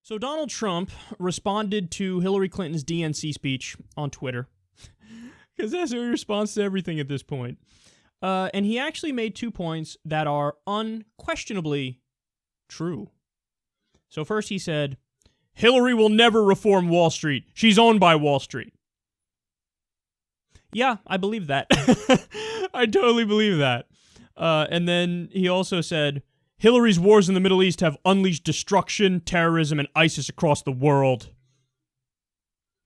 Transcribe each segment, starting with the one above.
So Donald Trump responded to Hillary Clinton's DNC speech on Twitter, because that's how he responds to everything at this point. And he actually made 2 points that are unquestionably true. So first he said, Hillary will never reform Wall Street. She's owned by Wall Street. Yeah, I believe that. I totally believe that. And then he also said, Hillary's wars in the Middle East have unleashed destruction, terrorism, and ISIS across the world.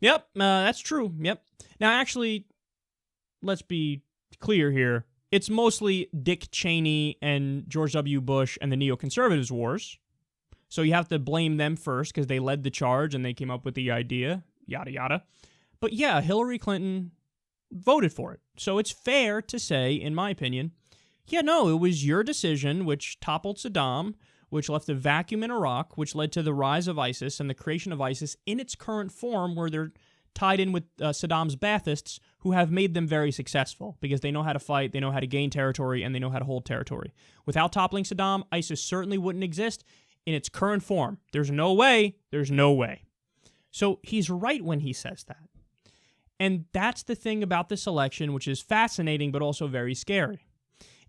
Yep, that's true. Yep. Now, actually, let's be clear here. It's mostly Dick Cheney and George W. Bush and the neoconservatives' wars. So you have to blame them first because they led the charge and they came up with the idea, yada, yada. But yeah, Hillary Clinton voted for it. So it's fair to say, in my opinion, yeah, no, it was your decision which toppled Saddam, which left a vacuum in Iraq, which led to the rise of ISIS and the creation of ISIS in its current form where they're tied in with Saddam's Baathists, who have made them very successful because they know how to fight, they know how to gain territory, and they know how to hold territory. Without toppling Saddam, ISIS certainly wouldn't exist in its current form. There's no way. There's no way. So he's right when he says that. And that's the thing about this election, which is fascinating but also very scary,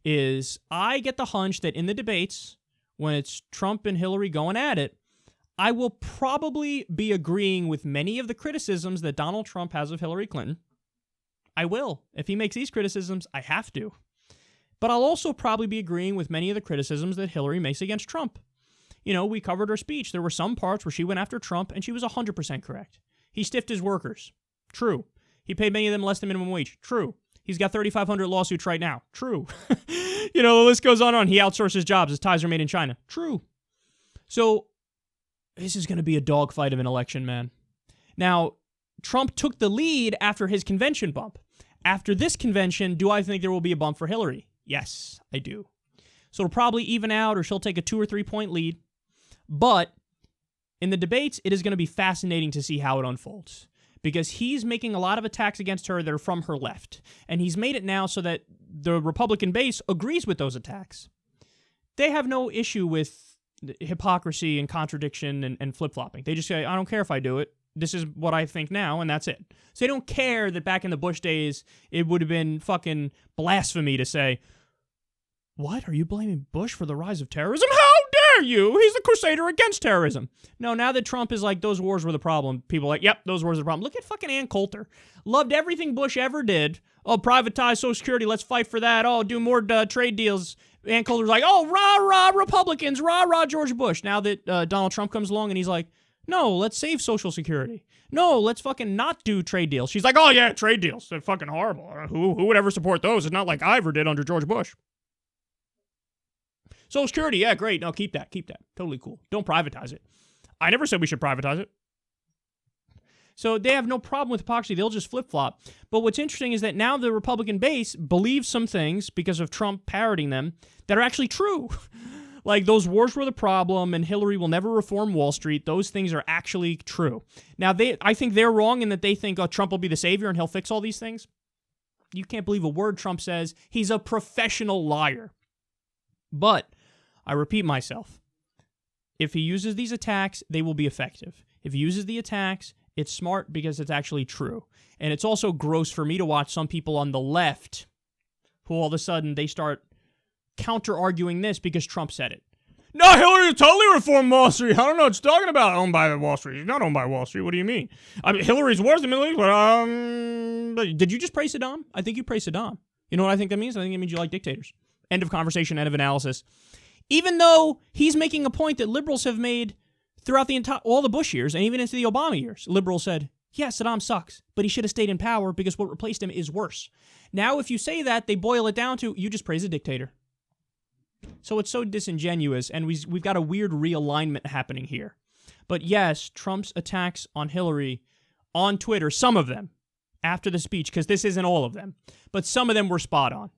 is I get the hunch that in the debates, when it's Trump and Hillary going at it, I will probably be agreeing with many of the criticisms that Donald Trump has of Hillary Clinton. I will. If he makes these criticisms, I have to. But I'll also probably be agreeing with many of the criticisms that Hillary makes against Trump. You know, we covered her speech. There were some parts where she went after Trump, and she was 100% correct. He stiffed his workers. True. He paid many of them less than minimum wage. True. He's got 3,500 lawsuits right now. True. You know, the list goes on. He outsources jobs. His ties are made in China. True. So this is going to be a dogfight of an election, man. Now, Trump took the lead after his convention bump. After this convention, do I think there will be a bump for Hillary? Yes, I do. So it'll probably even out, or she'll take a 2 or 3 point lead. But in the debates, it is going to be fascinating to see how it unfolds, because he's making a lot of attacks against her that are from her left. And he's made it now so that the Republican base agrees with those attacks. They have no issue with hypocrisy and contradiction and flip-flopping. They just say, I don't care if I do it. This is what I think now, and that's it. So they don't care that back in the Bush days, it would have been fucking blasphemy to say, what? Are you blaming Bush for the rise of terrorism? How dare you? He's the crusader against terrorism. No, now that Trump is like, those wars were the problem, people are like, yep, those wars are the problem. Look at fucking Ann Coulter. Loved everything Bush ever did. Oh, privatize Social Security, let's fight for that. Oh, do more trade deals. Ann Coulter's like, oh, rah-rah Republicans, rah-rah George Bush. Now that Donald Trump comes along and he's like, no, let's save Social Security. No, let's fucking not do trade deals. She's like, oh yeah, trade deals. They're fucking horrible. Who would ever support those? It's not like I ever did under George Bush. Social Security, yeah, great. No, keep that. Totally cool. Don't privatize it. I never said we should privatize it. So they have no problem with hypocrisy. They'll just flip-flop. But what's interesting is that now the Republican base believes some things because of Trump parroting them that are actually true. Like those wars were the problem and Hillary will never reform Wall Street. Those things are actually true. Now, I think they're wrong in that they think Trump will be the savior and he'll fix all these things. You can't believe a word Trump says. He's a professional liar. But I repeat myself. If he uses these attacks, they will be effective. If he uses the attacks, it's smart because it's actually true. And it's also gross for me to watch some people on the left who all of a sudden they start counter-arguing this because Trump said it. No, Hillary totally reformed Wall Street. I don't know what you're talking about. Owned by Wall Street. She's not owned by Wall Street. What do you mean? I mean, Hillary's wars in the Middle East. Did you just praise Saddam? I think you praised Saddam. You know what I think that means? I think it means you like dictators. End of conversation, end of analysis. Even though he's making a point that liberals have made throughout all the Bush years and even into the Obama years. Liberals said, yeah, Saddam sucks, but he should have stayed in power because what replaced him is worse. Now, if you say that, they boil it down to, you just praise a dictator. So it's so disingenuous, and we've got a weird realignment happening here. But yes, Trump's attacks on Hillary on Twitter, some of them, after the speech, because this isn't all of them, but some of them were spot on.